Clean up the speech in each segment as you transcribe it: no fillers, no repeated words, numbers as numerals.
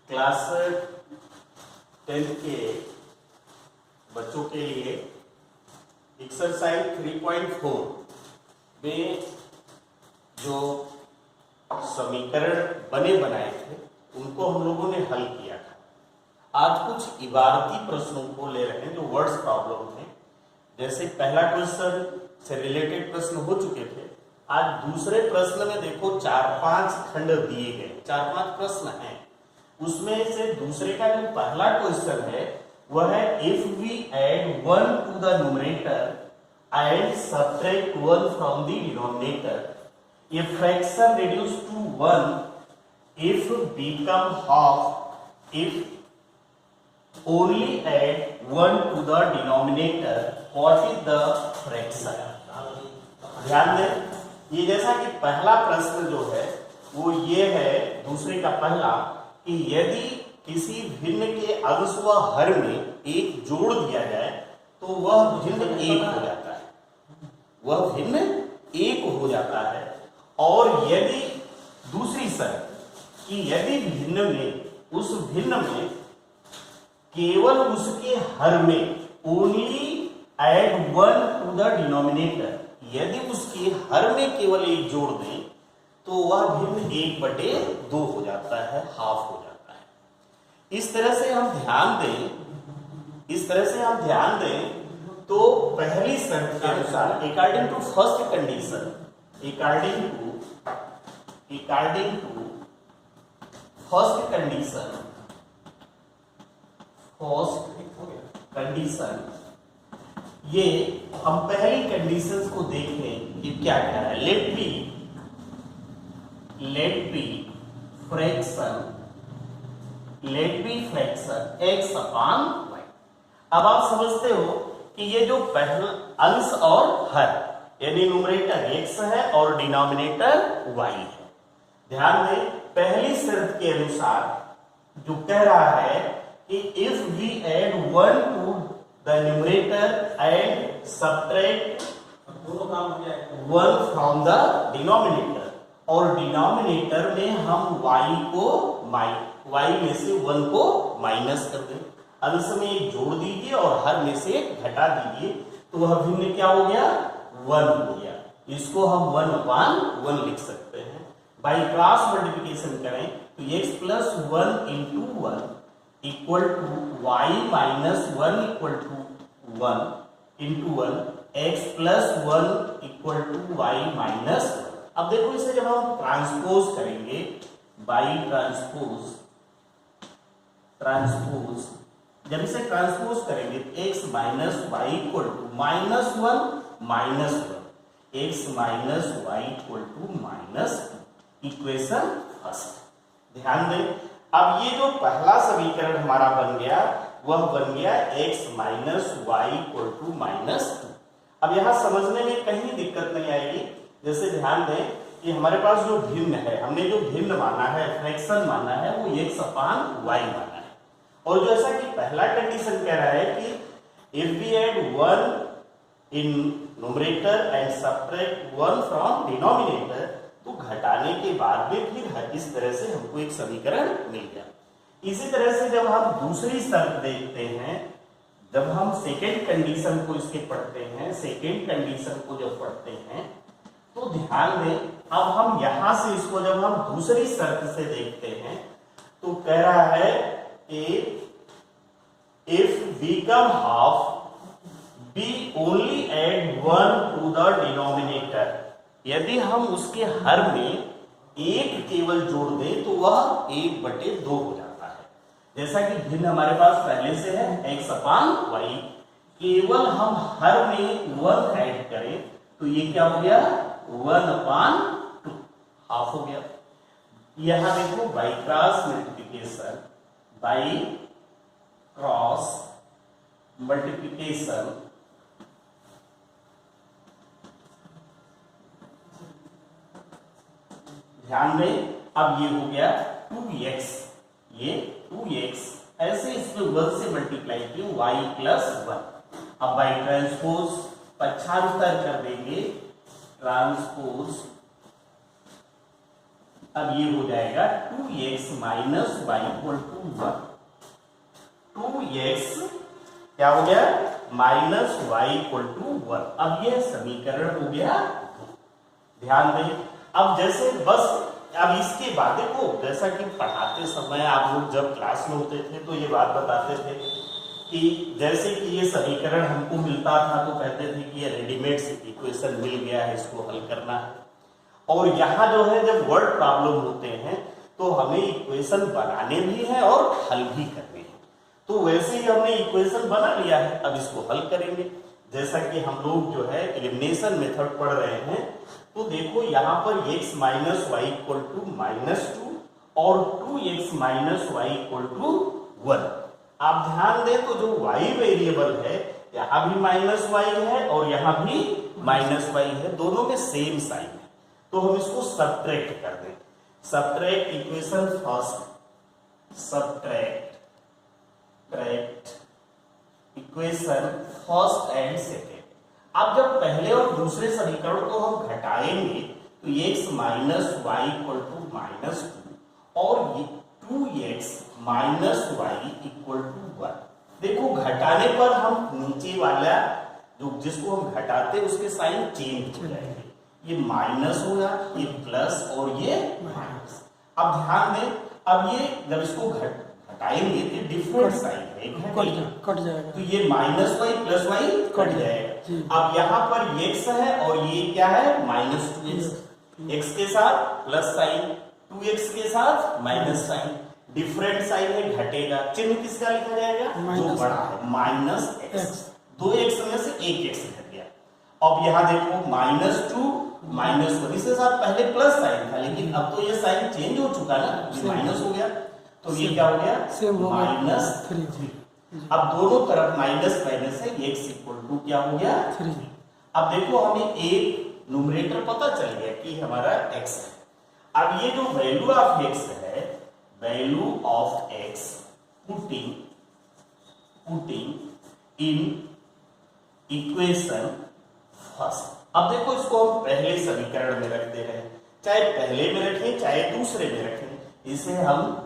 Class 10th के बच्चों के लिए एक्सरसाइज 3.4 में जो समीकरण बने बनाए थे उनको हम लोगों ने हल किया था। आज कुछ इबारती प्रश्नों को ले रहे हैं जो वर्ड्स प्रॉब्लम थे। जैसे पहला क्वेश्चन से रिलेटेड प्रश्न हो चुके थे, आज दूसरे प्रश्न में देखो 4-5 खंड दिए गए, 4-5 प्रश्न हैं। उसमें से दूसरे का जो पहला क्वेश्चन है वह है if we add 1 to the numerator and subtract 1 from the denominator, a fraction reduced to 1 if become half if only add 1 to the denominator, what is the fraction? ध्यान दें, ये जैसा कि पहला प्रश्न जो है वो ये है दूसरे का पहला कि यदि किसी भिन्न के अंश व हर में एक जोड़ दिया जाए तो वह भिन्न एक हो जाता है, वह भिन्न एक हो जाता है। और यदि दूसरी शर्त कि यदि भिन्न में उस भिन्न में केवल उसके हर में only add 1 to the denominator, यदि उसके हर में केवल एक जोड़ दें तो वह भिन्न 1/2 हो जाता है, हाफ हो जाता है। इस तरह से हम ध्यान दें तो पहली शर्त के अनुसार according to first condition, according to first condition, ये हम पहली कंडीशंस को देखें कि क्या क्या है। Let be fraction x upon y। अब आप समझते हो कि ये जो पहला अंश और हर यानी न्यूमरेटर x है और डिनोमिनेटर y है। ध्यान दें, पहली शर्त के अनुसार जो कह रहा है कि if we add 1 to the numerator and subtract 1 from the denominator, और डिनोमिनेटर में हम y में से 1 को माइनस कर दें, अंश में एक जोड़ दीजिए और हर में से घटा दीजिए, तो वह भिन्न क्या हो गया, 1 हो गया। इसको हम 1/1 लिख सकते हैं। बाई क्रॉस मल्टीप्लिकेशन करें तो x plus 1 into 1 equal to y minus 1 equal to 1 into 1, x plus 1 equal to y minus 1। अब देखो इसे जब हम ट्रांसपोज करेंगे, बाई ट्रांसपोज जब इसे ट्रांसपोज करेंगे तो x minus Y equal to -1 x minus Y equal to -2, equation first. ध्यान दें, अब ये जो पहला समीकरण हमारा बन गया वह बन गया x minus Y equal to -2। अब यहां समझने में कहीं दिक्कत नहीं आएगी। जैसे ध्यान दें कि हमारे पास जो भिन्न है, हमने जो भिन्न माना है, फ्रैक्शन माना है, वो x अपॉन y माना है। और जैसा कि पहला कंडीशन कह रहा है कि if we add 1 in numerator and subtract 1 from denominator, तो घटाने के बाद में फिर इस तरह से हमको एक समीकरण मिल गया। इसी तरह से जब हम दूसरी शर्त देखते हैं, जब हम सेकेंड कंडीशन को इसके पढ़ते हैं, सेकेंड कंडीशन को जब पढ़ते हैं तो ध्यान दें, अब हम यहां से इसको जब हम दूसरी शर्त से देखते हैं तो कह रहा है if become half we only add 1 to the denominator, यदि हम उसके हर में एक केवल जोड़ दें तो वह 1/2 हो जाता है। जैसा कि भिन्न हमारे पास पहले से है x अपॉन y, केवल हम हर में 1 ऐड करें तो ये क्या हो गया, 1/2, हाफ हो गया। यहां देखो बाई क्रॉस मल्टीप्लिकेशन ध्यान दें, अब ये हो गया 2x, ये 2x, ऐसे इसमें 1 से मल्टीप्लाई किए y प्लस 1। अब बाई ट्रांसपोज पच्छांतर कर देंगे, ट्रांसपोज अब ये हो जाएगा 2x minus Y equal to 1। 2x क्या हो गया माइनस वाई इक्वल टू 1। अब ये समीकरण हो गया। ध्यान दें, अब जैसे बस अब इसके बाद देखो, जैसा कि पढ़ाते समय आप लोग जब क्लास में होते थे तो ये बात बताते थे कि जैसे कि ये समीकरण हमको मिलता था तो कहते थे कि ये रेडीमेड इक्वेशन मिल गया है, इसको हल करना है। और यहाँ जो है जब वर्ड प्रॉब्लम होते हैं तो हमें इक्वेशन बनाने भी है और हल भी करने हैं। तो वैसे ही हमने इक्वेशन बना लिया है, अब इसको हल करेंगे। जैसा कि हम लोग जो है एलिमिनेशन मेथड पढ़ रहे हैं, तो देखो यहाँ पर x minus Y equal to -2 और 2x minus Y equal to 1। आप ध्यान दें तो जो y वेरिएबल है यहाँ भी माइनस वाई है और यहाँ भी माइनस वाई है, दोनों में सेम साइन है। तो हम इसको सब्ट्रैक्ट कर दें। Subtract equation first, subtract equation first and second. अब जब पहले और दूसरे समीकरण को हम घटाएंगे तो x minus Y equal to -2 और 2x minus Y equal to 1। देखो घटाने पर हम नीचे वाला जो जिसको हम घटाते हैं उसके साइन चेंज हो जाएंगे, ये माइनस होगा, ये प्लस और ये माइनस। अब ध्यान दें, अब ये जब इसको घटाएंगे तो डिफरेंट साइन है, कट जाएगा, तो ये minus Y plus Y cut जाएगा। अब यहाँ पर x है और ये क्या है -2x, x के साथ प्लस साइन, 2x के साथ माइनस साइन, डिफरेंट साइन है, घटेगा। चिन्ह किसका लिखा जाएगा जो बड़ा है, -x। 2x में से 1x घट गया। अब यहाँ देखो -2 -1, इसके साथ पहले प्लस साइन था लेकिन अब तो ये साइन चेंज हो चुका ना, ये माइनस हो गया, तो ये क्या हो गया -3। अब दोनों तरफ माइनस माइनस है, x इक्वल टू क्या हो गया 3। अब देखो हमें एक न्यूमरेटर पता चल गया कि हमारा x है। अब ये जो वैल्यू ऑफ x है, value of x putting in equation first. अब देखो इसको हम पहले समीकरण में रख दे रहे हैं, चाहे पहले में रखें चाहे दूसरे में रखें। इसे हम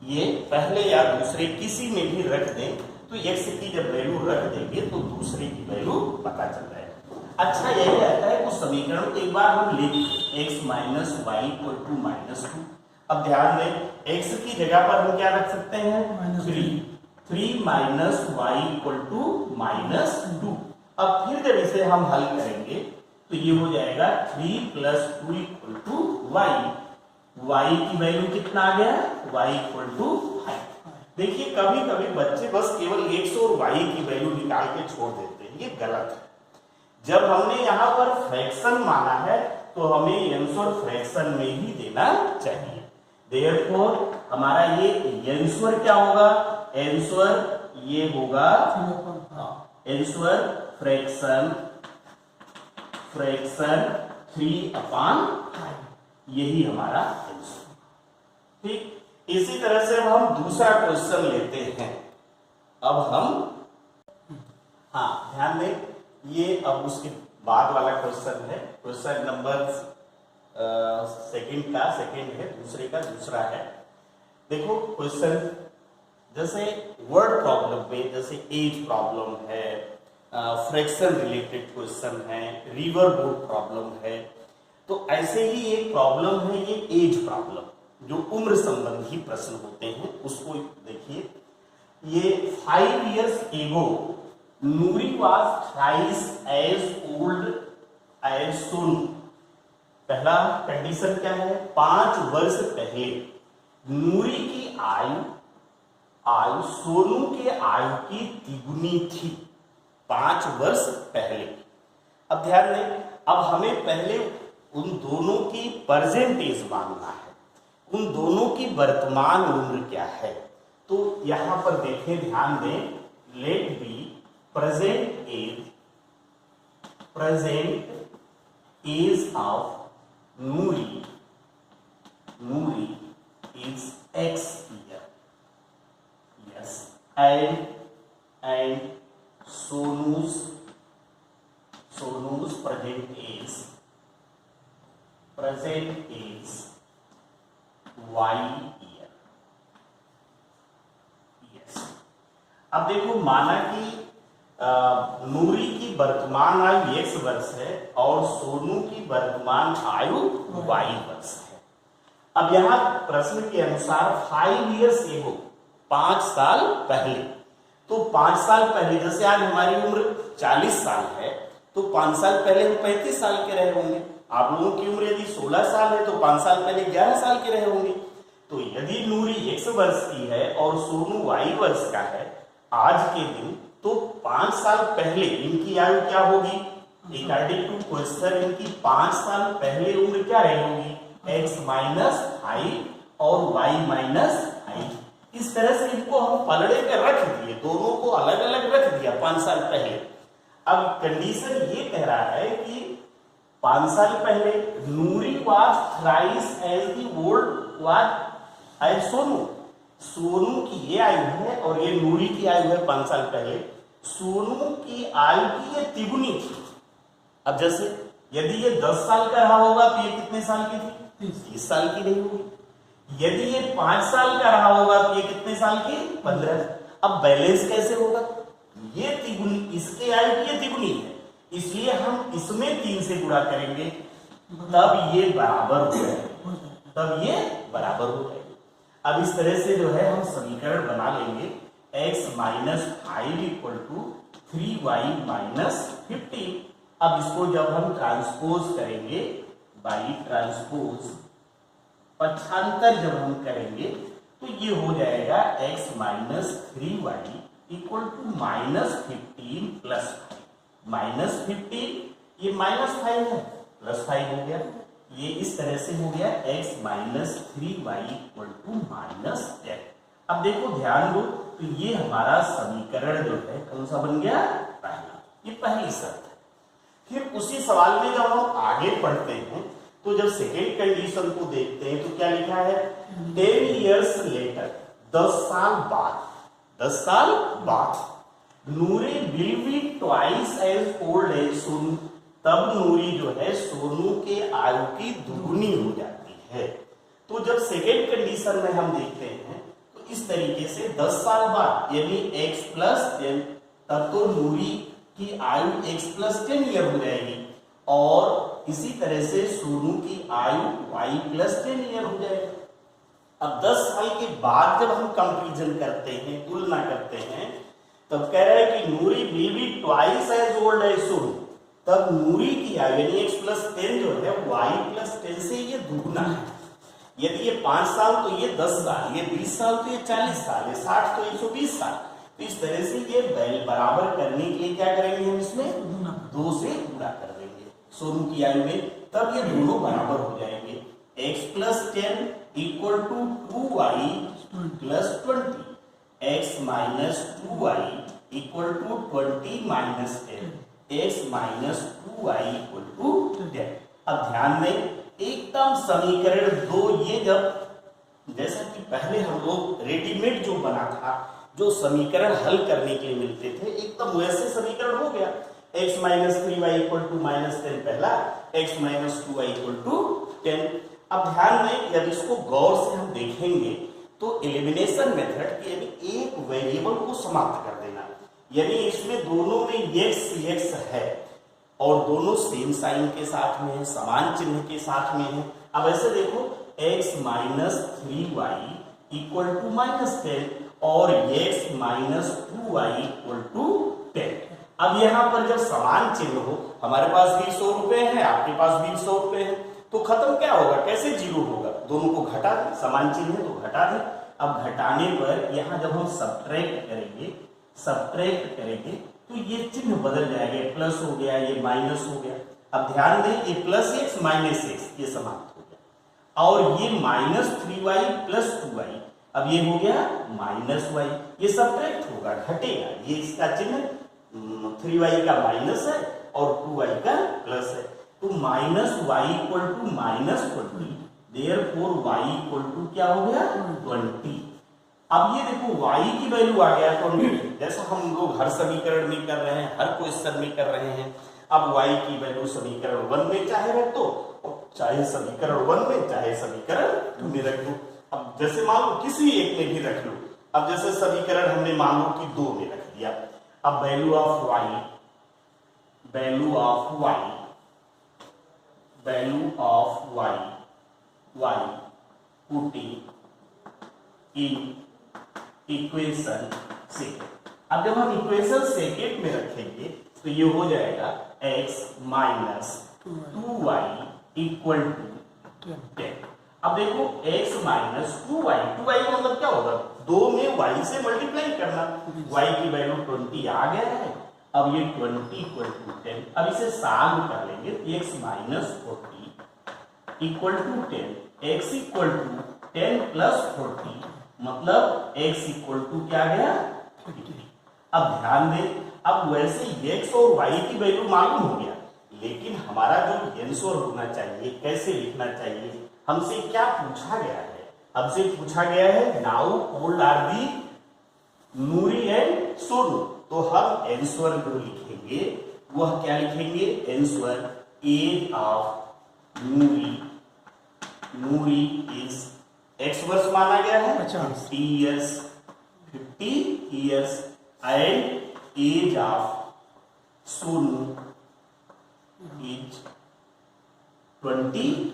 ये पहले या दूसरे किसी में भी रख दें तो x की जब वैल्यू रख देंगे तो दूसरे की वैल्यू पता चल जाएगा। अच्छा यही रहता है कुछ समीकरण को एक बार हम लिख x minus Y equal to -2। अब ध्यान दें x की जगह पर हम क्या रख सकते हैं 3 माइनस वाई इक्वल टू -2। अब फिर जब इसे हम हल करेंगे तो ये हो जाएगा 3 + 2 इक्वल टू y की वैल्यू कितना आ गया y इक्वल टू 5। देखिए कभी कभी बच्चे बस केवल x और y की वैल्यू निकाल के छोड़ देते हैं, ये गलत है। जब हमने यहाँ पर फ्रैक्शन माना है तो हमें आंसर फ्रैक्शन में ही देना चाहिए। देयरफॉर हमारा ये आंसर क्या होगा, आंसर ये होगा आंसर फ्रैक्शन 3/5, यही हमारा आंसर। ठीक, इसी तरह से अब हम दूसरा क्वेश्चन लेते हैं। अब हम ध्यान दें, ये अब उसके बाद वाला क्वेश्चन है, क्वेश्चन नंबर सेकंड है, दूसरे का दूसरा है। देखो क्वेश्चन जैसे वर्ड प्रॉब्लम में जैसे एज प्रॉब्लम है, फ्रैक्शन रिलेटेड क्वेश्चन है, रिवर बोट प्रॉब्लम है, तो ऐसे ही एक प्रॉब्लम है ये एज प्रॉब्लम, जो उम्र संबंधी प्रश्न होते हैं उसको देखिए। ये 5 years ago Noori was thrice as old as Sonu. पहला कंडीशन क्या है, 5 वर्ष पहले नूरी की आयु सोनू के आयु की द्विगुनी थी, 5 वर्ष पहले। अब ध्यान दें, अब हमें पहले उन दोनों की प्रेजेंट एज मानना है, उन दोनों की वर्तमान उम्र क्या है। तो यहां पर देखें, ध्यान दें, let be present age of Noori is x year, yes, and Sonu's present age y year. Yes, अब देखो माना कि नूरी की वर्तमान आयु x वर्ष है और सोनू की वर्तमान आयु y वर्ष है। अब यहां प्रश्न के अनुसार 5 ईयर्स एगो, 5 साल पहले, तो 5 साल पहले जैसे आज हमारी उम्र 40 साल है तो 5 साल पहले हम 35 साल के रहे होंगे। आप लोगों की उम्र यदि 16 साल है तो 5 साल पहले 11 साल के रहे होंगे। तो यदि नूरी x वर्ष की है और सोनू y वर्ष का है आज के दिन, तो 5 साल पहले इनकी आयु क्या होगी? अकॉर्डिंग टू क्वेश्चन इनकी 5 साल पहले उम्र क्या रही होगी? x माइनस 5 और y माइनस 5। इस तरह से इनको हम पलड़े पे रख दिए, दोनों को अलग अलग रख दिया 5 साल पहले। अब कंडीशन ये कह रहा है कि 5 साल पहले Noori was thrice as the old was as Sonu. Sonu की ये आयु है और ये नूरी की आयु है 5 साल पहले। सोनू की आयु की ये तिगुनी थी। अब जैसे यदि ये 10 साल का रहा होगा तो ये कितने साल की थी? 30 साल की रही होगी। यदि ये 5 साल का रहा होगा तो ये कितने साल की? 15। अब बैलेंस कैसे होगा? ये तिगुनी, इसके आयु की ये तिगुनी है, इसलिए हम इसमें 3 से गुणा करेंगे तब ये बराबर हो जाएगा, तब ये बराबर हो जाएगा। अब इस तरह से जो है हम समीकरण बना लेंगे x minus 5 equal to 3y minus 15। अब इसको जब हम ट्रांसपोज करेंगे बाई ट्रांसपोज पक्षांतर जब हम करेंगे तो ये हो जाएगा x minus 3y equal to minus 15 plus 5। Minus 15 ये माइनस 5 है, प्लस 5 हो गया। ये इस तरह से हो गया x minus 3y equal to minus 10। अब देखो ध्यान दो, तो ये हमारा समीकरण जो है कौन सा बन गया? पहला। ये पहली शर्त है। फिर उसी सवाल में जब हम आगे पढ़ते हैं तो जब सेकेंड कंडीशन को देखते हैं तो क्या लिखा है? 10 ईयर्स लेटर, 10 साल बाद, 10 साल बाद Noori will be twice as old as Sonu. तब नूरी जो है सोनू के आयु की दुगुनी हो जाती है। तो जब सेकेंड कंडीशन में हम देखते हैं तो इस तरीके से 10 साल बाद यानी x प्लस 10, तब तो नूरी की आयु x प्लस 10 ईयर हो जाएगी और इसी तरह से सोनू की आयु y प्लस 10 ईयर हो जाएगी। अब 10 साल के बाद जब हम कंपैरिजन करते हैं, तुलना करते हैं, तब कह रहा है कि Noori will be twice as old as Sonu. तब नूरी की आयु यानी x प्लस 10 जो है y प्लस 10 से ये दुगुना है। यदि ये 5 साल तो ये 10 साल, ये 20 साल तो ये 40 साल, ये 60 तो 120 साल। तो इस तरह से ये बराबर करने के लिए क्या करेंगे हम? इसमें 2 से गुणा कर देंगे सोनू की आयु में, तब ये दोनों बराबर हो जाएंगे। x plus 10 equal to 2y plus 20, x minus 2y equal to 20 minus 10, x minus 2y equal to 10। अब ध्यान दें, एकदम समीकरण 2 ये जब जैसा कि पहले हम लोग रेडीमेड जो बना था, जो समीकरण हल करने के लिए मिलते थे, एकदम वैसे समीकरण हो गया। x minus 3y equal to minus 10 पहला, x minus 2y equal to 10। अब ध्यान दें, जब इसको गौर से हम देखेंगे तो एलिमिनेशन मेथड यानी एक वेरिएबल को समाप्त कर देना, यानी इसमें दोनों में x है और दोनों सेम साइन के साथ में है, समान चिन्ह के साथ में है। अब ऐसे देखो x minus 3y equal to minus 10 और x minus 2y equal to 10। अब यहाँ पर जब समान चिन्ह हो, हमारे पास भी 100 रुपए है, आपके पास भी 100 रुपए है, तो खत्म क्या होगा? कैसे जीरो होगा? दोनों को घटा दें, समान चिन्ह है तो घटा दें। अब घटाने पर यहाँ जब हम सब्ट्रैक्ट करेंगे तो ये चिन्ह बदल जाएगा, प्लस हो गया, ये माइनस हो गया। अब ध्यान दें, ये प्लस x माइनस x ये समाप्त हो गया और ये माइनस 3y प्लस 2y, अब ये हो गया माइनस y, ये सब्ट्रैक्ट होगा, घटेगा। ये इसका चिन्ह 3y का माइनस है और 2y का प्लस है, तो minus y equal to minus 20, therefore y equal to क्या हो गया? 20। अब ये देखो y की वैल्यू आ गया 20, जैसा हम लोग हर समीकरण में कर रहे हैं, हर क्वेश्चन में कर रहे हैं। अब y की वैल्यू समीकरण 1 में चाहे रख दो, चाहे समीकरण 1 में, चाहे समीकरण 2 में रख दो। अब जैसे मान लो किसी एक में भी रख लो, अब जैसे समीकरण हमने मान लो कि 2 में रख दिया, अब value of y putting in equation second. अब जब हम इक्वेशन सेकेंड में रखेंगे तो ये हो जाएगा x minus 2y equal to 10। अब देखो x माइनस 2y का मतलब क्या होगा, 2 में y से मल्टीप्लाई करना, y की वैल्यू 20 आ गया है, अब ये 20 इक्वल टू 10, अब इसे सॉल्व कर लेंगे, x minus 40 equal to 10, x equal to 10 plus 40 मतलब x इक्वल टू क्या गया 50। अब ध्यान दें, अब वैसे x और y की वैल्यू मालूम हो गया, लेकिन हमारा जो आंसर होना चाहिए कैसे लिखना चाहिए, हमसे क्या पूछा गया है, हमसे पूछा गया है now old are the Noori and Sonu, तो हम आंसर जो लिखेंगे वह क्या लिखेंगे, answer age of Noori is X वर्ष माना गया है 50 years and age of Sonu is 20।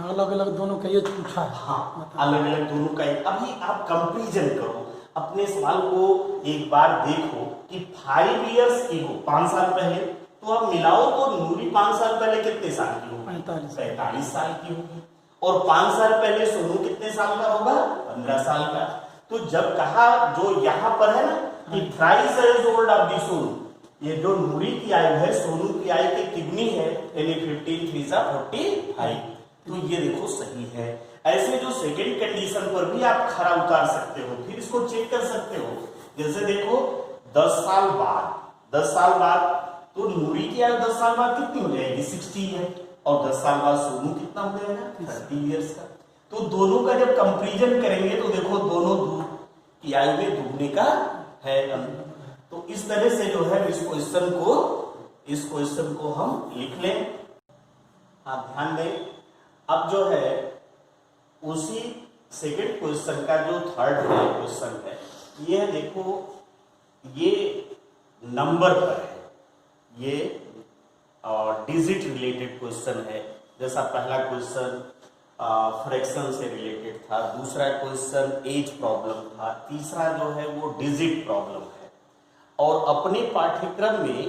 अलग अलग दोनों का एज पूछा है। हाँ, अलग अलग दोनों का। अभी आप कंपैरिजन करो, अपने सवाल को एक बार देखो कि 5 इयर्स एगो 5 साल पहले, तो अब मिलाओ तो नूरी 5 साल पहले कितने साल की होगी, 45 साल की होगी, और 5 साल पहले सोनू कितने साल का होगा, 15 साल का। तो जब कहा जो यहाँ पर है ना कि thrice age old of the Sonu, ये जो नूरी की आयु है सोनू की आयु की कितनी है, यानी 15 3 45, तो ये देखो सही है। ऐसे जो सेकंड कंडीशन पर भी आप खरा उतार सकते हो, फिर इसको चेक कर सकते हो। जैसे देखो 10 साल बाद तो नूरी की आयु 10 साल बाद कितनी हो जाएगी, 60 है, और 10 साल बाद सोनू कितना हो जाएगा, 30 इयर्स का। तो दोनों का जब कंपैरिजन करेंगे तो देखो दोनों की आयु में दुगने का है अंतर। तो इस तरह से जो है इस क्वेश्चन को हम लिख लें। आप ध्यान दें, अब जो है उसी सेकंड क्वेश्चन का जो थर्ड क्वेश्चन है, ये देखो ये नंबर पर है, ये और डिजिट रिलेटेड क्वेश्चन है। जैसा पहला क्वेश्चन फ्रैक्शन से रिलेटेड था, दूसरा क्वेश्चन एज प्रॉब्लम था, तीसरा जो है वो डिजिट प्रॉब्लम है। और अपने पाठ्यक्रम में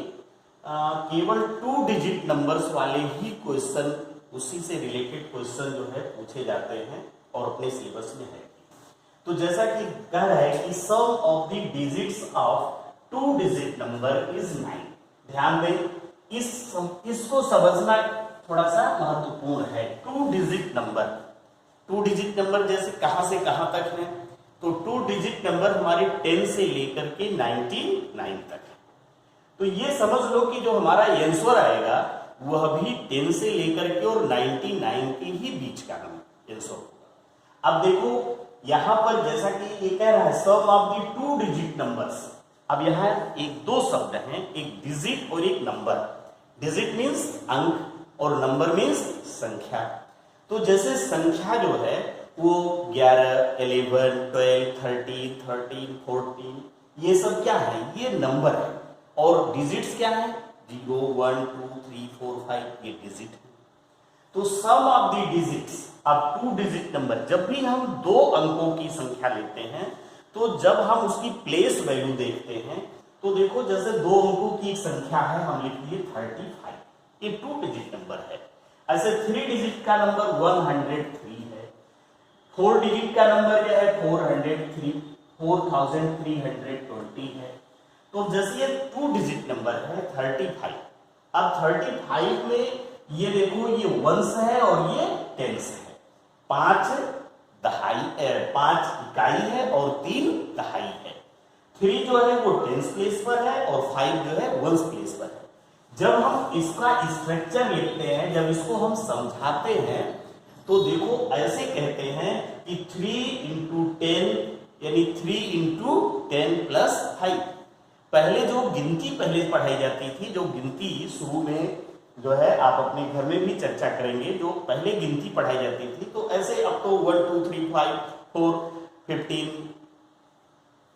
केवल 2 डिजिट नंबर्स वाले ही क्वेश्चन, उसी से रिलेटेड क्वेश्चन जो है पूछे जाते हैं और अपने सिलेबस में है। तो जैसा कि कह रहा है कि sum of the digits of 2 digit number is 9। ध्यान दें, इसको समझना थोड़ा सा महत्वपूर्ण है। 2 डिजिट नंबर जैसे कहां से कहां तक है, तो 2 डिजिट नंबर हमारे 10 से लेकर के 99 तक है। तो ये समझ लो कि जो हमारा आंसर आएगा वह भी 10 से लेकर के और 99 के ही बीच का आंसर होगा। अब देखो यहां पर जैसा कि ये कह रहा है sum of the 2 digit numbers, अब यहाँ एक 2 शब्द हैं, एक डिजिट और एक नंबर। डिजिट मीन्स अंक और नंबर मीन्स संख्या। तो जैसे संख्या जो है वो 11, 11, 12, 13, 14 ये सब क्या है, ये नंबर है। और डिजिट्स क्या है, 0, 1, 2, 3, 4, 5 ये डिजिट है। तो सम ऑफ द डिजिट्स अब 2 डिजिट नंबर, जब भी हम 2 अंकों की संख्या लेते हैं तो जब हम उसकी प्लेस वैल्यू देखते हैं तो देखो जैसे 2 अंकों की एक संख्या है, हम लिख दिए 35, ये 2 डिजिट नंबर है। ऐसे 3 डिजिट का नंबर 103 है, 4 डिजिट का नंबर क्या है 403, 4320 है। तो जैसे ये 2 डिजिट नंबर है 35, अब 35 में ये देखो ये वंश है और ये टेंस है, 5 इकाई है और 3 दहाई है। 3 जो है वो टेंस प्लेस पर है और 5 जो है वंश प्लेस पर है। जब हम इसका स्ट्रक्चर लिखते हैं, जब इसको हम समझाते हैं तो देखो ऐसे कहते हैं कि 3 into 10 यानी 3 into 10 + 5। पहले जो गिनती पहले पढ़ाई जाती थी, जो गिनती शुरू में जो है आप अपने घर में भी चर्चा करेंगे। जो पहले गिनती पढ़ाई जाती थी तो ऐसे अब तो 1 2 3 5 4 15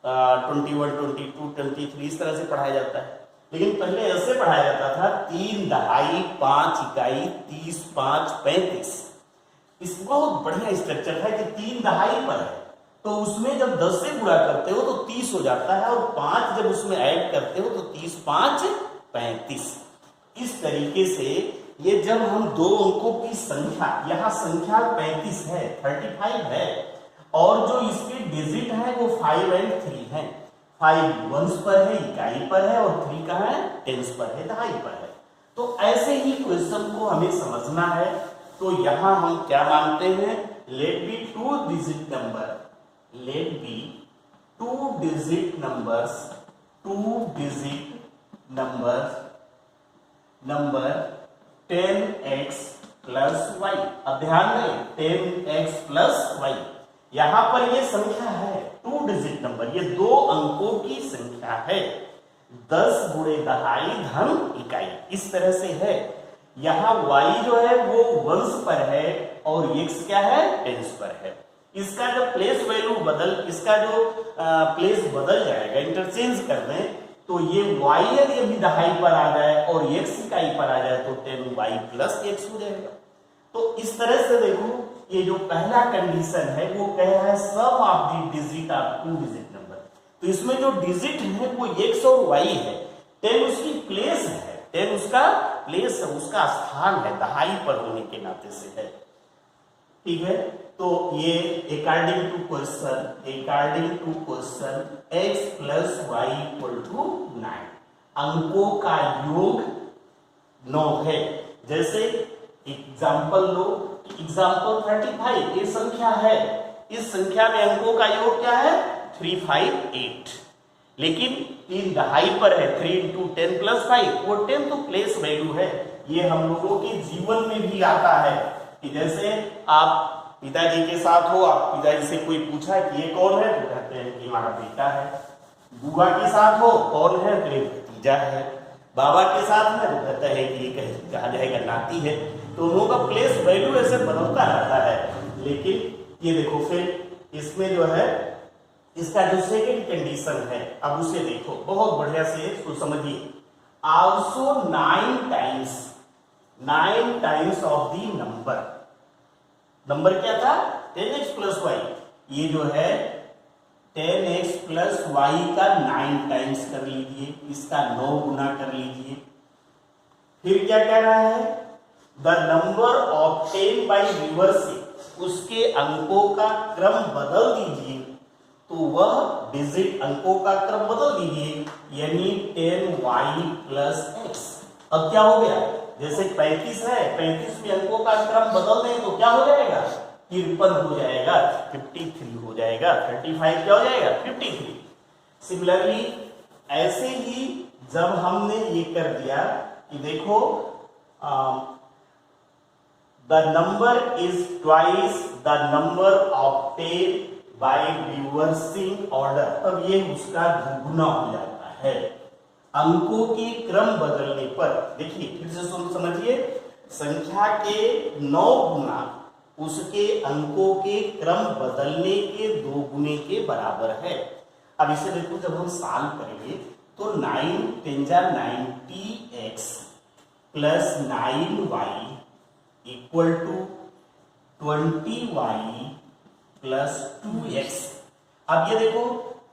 21 22 23 इस तरह से पढ़ाया जाता है। लेकिन पहले ऐसे पढ़ाया जाता था 3 दहाई 5 इकाई 30 5 35। इस बहुत बढ़िया स्ट्रक्चर है कि 3 दहाई पर है तो उसमें जब 10 से गुणा करते हो तो 30 हो जाता है, और 5 जब उसमें ऐड करते हो तो 30 5 35। इस तरीके से ये जब हम दो अंकों की संख्या, यहाँ संख्या 35 है 35 है, और जो इसके डिजिट है वो 5 और 3 है। 5 वंस पर है, इकाई पर है, और 3 का है टेंस पर है, दहाई पर है। तो ऐसे ही क्वेश्चन को हमें समझना है। तो यहां हम क्या मानते हैं, let be 2 digit number, let be 2 digit numbers, 2 digit number 10x plus y। अब ध्यान दें 10x प्लस y, यहां पर ये संख्या है 2 डिजिट नंबर, ये 2 अंकों की संख्या है। 10 गुणे दहाई धन इकाई, इस तरह से है। यहां y जो है वो वंश पर है और x क्या है टेंस पर है। इसका जब प्लेस वैल्यू इसका जो प्लेस बदल जाएगा, इंटरचेंज कर दें, तो ये y यदि अभी दहाई पर आ जाए और x इकाई पर आ जाए तो 10y प्लस x हो जाएगा। तो इस तरह से देखो, ये जो पहला कंडीशन है वो कह रहा है sum of the digit of 2 digit number. तो इसमें जो डिजिट है वो x और y है, 10 उसकी प्लेस है, 10 उसका प्लेस है, उसका स्थान है, दहाई पर होने के नाते से है। ठीक है, तो ये according to question x plus y equal to 9, अंकों का योग 9 है। जैसे एग्जाम्पल लो, एग्जाम्पल 35 ये संख्या है, इस संख्या में अंकों का योग क्या है 358, लेकिन 3 दहाई पर है, 3 इंटू 10 प्लस 5, वो 10 तो प्लेस वैल्यू है। ये हम लोगों के जीवन में भी आता है कि जैसे आप पिताजी के साथ हो, आप पिताजी से कोई पूछा कि ये कौन है, तो कहते हैं कि हमारा बेटा है। बुआ के साथ हो, कौन है, तो ये भतीजा है। बाबा के साथ है तो कहते हैं कि ये कहा जाएगा नाती है। तो उन लोगों का प्लेस वैल्यू ऐसे बदलता रहता है। लेकिन ये देखो फिर इसमें जो है इसका जो सेकेंड कंडीशन है, अब उसे देखो बहुत बढ़िया से इसको समझिए। Also 9 times of the number क्या था 10x प्लस y, ये जो है 10x प्लस y का 9 टाइम्स कर लीजिए, इसका 9 गुना कर लीजिए। फिर क्या कह रहा है, the number of 10 by reversing, उसके अंकों का क्रम बदल दीजिए, तो वह डिजिट अंकों का क्रम बदल दीजिए, यानी 10y प्लस x। अब क्या हो गया, जैसे 35 है, 35 में अंकों का क्रम बदल दें तो क्या हो जाएगा 53 हो जाएगा, 53 हो जाएगा, 35 क्या हो जाएगा 53। सिमिलरली ऐसे ही जब हमने ये कर दिया कि देखो the number is twice the number obtain by reversing order, अब ये उसका दुगुना हो जाता है अंकों के क्रम बदलने पर। देखिए फिर से समझिए, संख्या के 9 गुना उसके अंकों के क्रम बदलने के 2 गुने के बराबर है। अब इसे देखो, जब हम सॉल्व करेंगे तो 9 10 जा 90x plus 9y equal to 20y plus 2x। अब ये देखो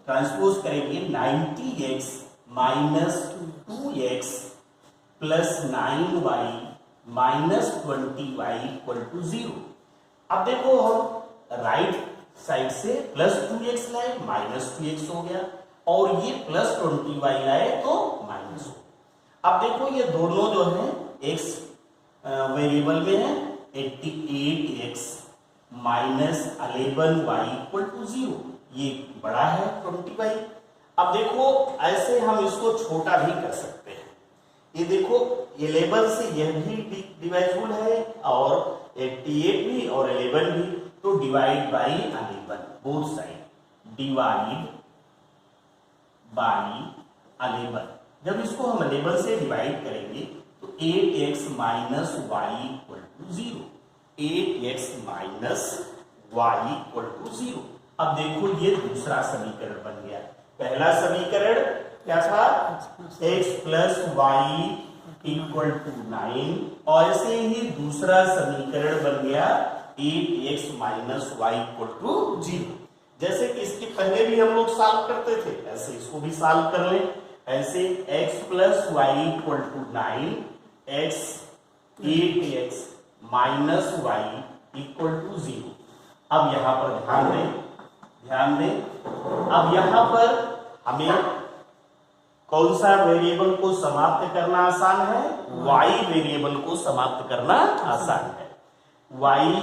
ट्रांसपोज करेंगे 90x minus 2x plus 9y minus 20y equal to 0। अब देखो हम राइट साइड से प्लस 2x लाए, माइनस 2x हो गया, और ये प्लस 20y लाए तो माइनस हो। अब देखो ये दोनों जो है x वेरिएबल में है, 88x minus 11y equal to 0, ये बड़ा है 20y। अब देखो ऐसे हम इसको छोटा भी कर सकते हैं। ये देखो 11 से यह भी डिवाइजेबल है, और 88 भी और 11 भी, तो divide by 11 both side, divide by 11। जब इसको हम 11 से डिवाइड करेंगे तो 8x minus Y equal to 0, 8x minus Y equal to 0। अब देखो ये दूसरा समीकरण बन गया। पहला समीकरण क्या था, x plus Y equal to 9, और ऐसे ही दूसरा समीकरण बन गया 8x minus Y equal to 0। जैसे कि इसके पहले भी हम लोग सॉल्व करते थे, ऐसे इसको भी सॉल्व कर लें। ऐसे x plus Y equal to 9, x 8x minus Y equal to 0। अब यहां पर ध्यान दें, अब यहां पर हमें कौन सा वेरिएबल को समाप्त करना आसान है, y वेरिएबल को समाप्त करना आसान है। y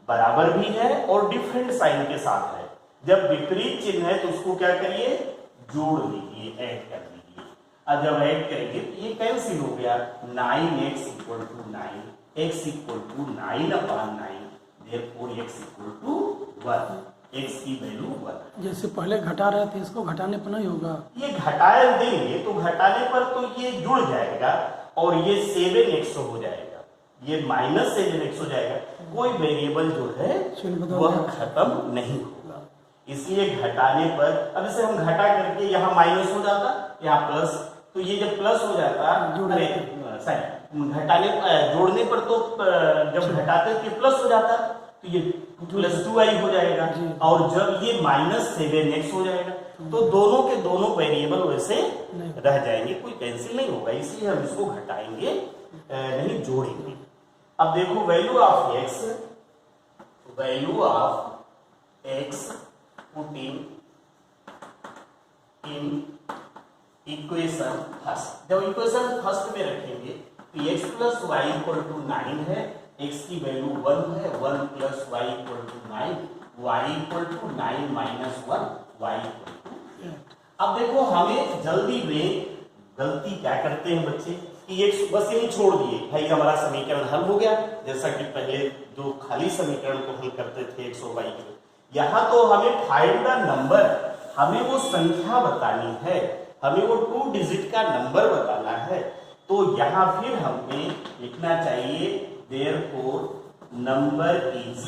बराबर भी है और डिफरेंट साइन के साथ है। जब विपरीत चिन्ह है तो उसको क्या करिए, जोड़ लीजिए, ऐड कर लीजिए। अब जब ऐड करेंगे तो ये कैंसिल हो गया, 9x equal to 9, x equal to 9/9, therefore x equal to 1, x की वैल्यू 1। जैसे पहले घटा रहे थे, इसको घटाने पर नहीं होगा, ये घटाए देंगे तो घटाने पर तो ये जुड़ जाएगा और ये 7x हो जाएगा, ये -7x हो जाएगा। कोई वेरिएबल जो है वह खत्म नहीं होगा, इसलिए घटाने पर, अब इसे हम घटा करके यहाँ माइनस हो जाता, यहाँ प्लस, तो ये जब प्लस हो जाता, घटाने जोड़ने पर तो जब घटाते तो प्लस हो जाता, तो ये प्लस 2i हो जाएगा, और जब ये -7x हो जाएगा तो दोनों के दोनों वेरिएबल वैसे रह जाएंगे, कोई कैंसिल नहीं होगा, इसलिए हम इसको घटाएंगे नहीं, जोड़ेंगे। अब देखो value of x putting in equation first. जब इक्वेशन फर्स्ट में रखेंगे तो x plus Y equal to 9 है, x की वैल्यू 1 है, 1 plus Y equal to 9, Y equal to 9 minus 1, Y equal to 8। अब देखो हमें जल्दी में गलती क्या करते हैं बच्चे कि x बस यही छोड़ दिए, भाई हमारा समीकरण हल हो गया, जैसा कि पहले जो खाली समीकरण को हल करते थे x और y के। यहाँ तो हमें फाइंड द नंबर, हमें वो संख्या बतानी है, हमें वो 2 डिजिट का नंबर बताना है। तो यहाँ फिर हमें लिखना चाहिए therefore number is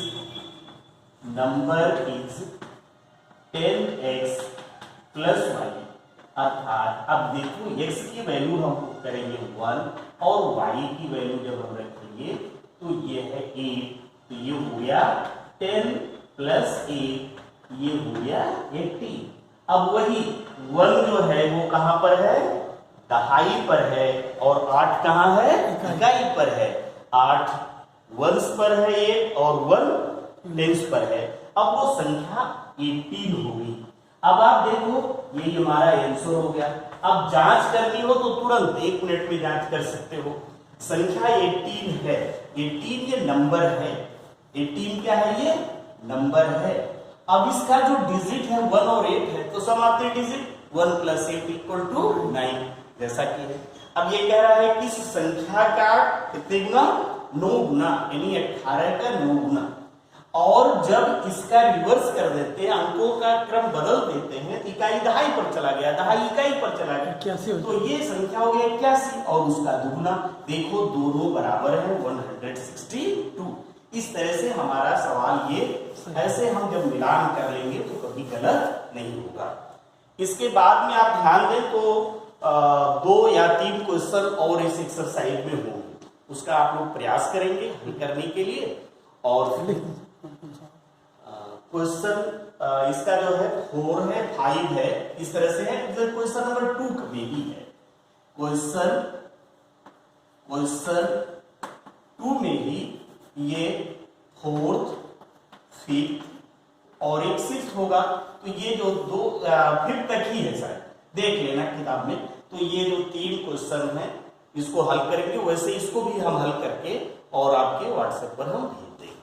10x plus y, अर्थात अब देखो x की वैल्यू हम करेंगे 1 और y की वैल्यू जब हम रखेंगे तो ये है 8, तो ये हो गया 10 प्लस 8, ये हो गया 18। अब वही 1 जो है वो कहां पर है, दहाई पर है, और 8 कहां है, इकाई पर है। 8 वंस पर है 8 और 1 टेंस पर है। अब वो संख्या 18 होगी। अब आप देखो ये हमारा आंसर हो गया। अब जांच करनी हो तो तुरंत 1 मिनट में जांच कर सकते हो। संख्या 18 है, 18 ये नंबर है, 18 क्या है, ये नंबर है। अब इसका जो डिजिट है 1 और 8 है, तो समाप्ति डिजिट 1 प्लस 8 इक्वल टू 9, जैसा कि है। अब ये कह रहा है कि इस संख्या का कितने गुना, 9 गुना, यानी 18 का 9 गुना। और जब इसका रिवर्स कर देते हैं, अंकों का क्रम बदल देते हैं, इकाई दहाई पर चला गया, दहाई इकाई पर चला गया, 81, तो ये संख्या हो गया 81 और उसका दुगुना। देखो दोनों बराबर है 162। इस तरह से हमारा सवाल ये, ऐसे हम जब मिलान कर लेंगे तो कभी गलत नहीं होगा। इसके बाद में आप ध्यान दें तो 2 या 3 क्वेश्चन और इस एक्सरसाइज में होंगे, उसका आप लोग प्रयास करेंगे हल करने के लिए। और क्वेश्चन इसका जो है 4 है, 5 है, इस तरह से है। क्वेश्चन नंबर 2 में भी है, क्वेश्चन 2 में भी ये 4th, 5th और एक 6th होगा। तो ये जो 5th तक ही है, शायद देख लेना किताब में। तो ये जो 3 क्वेश्चन है इसको हल करेंगे, वैसे इसको भी हम हल करके और आपके व्हाट्सएप पर हम भेज देंगे।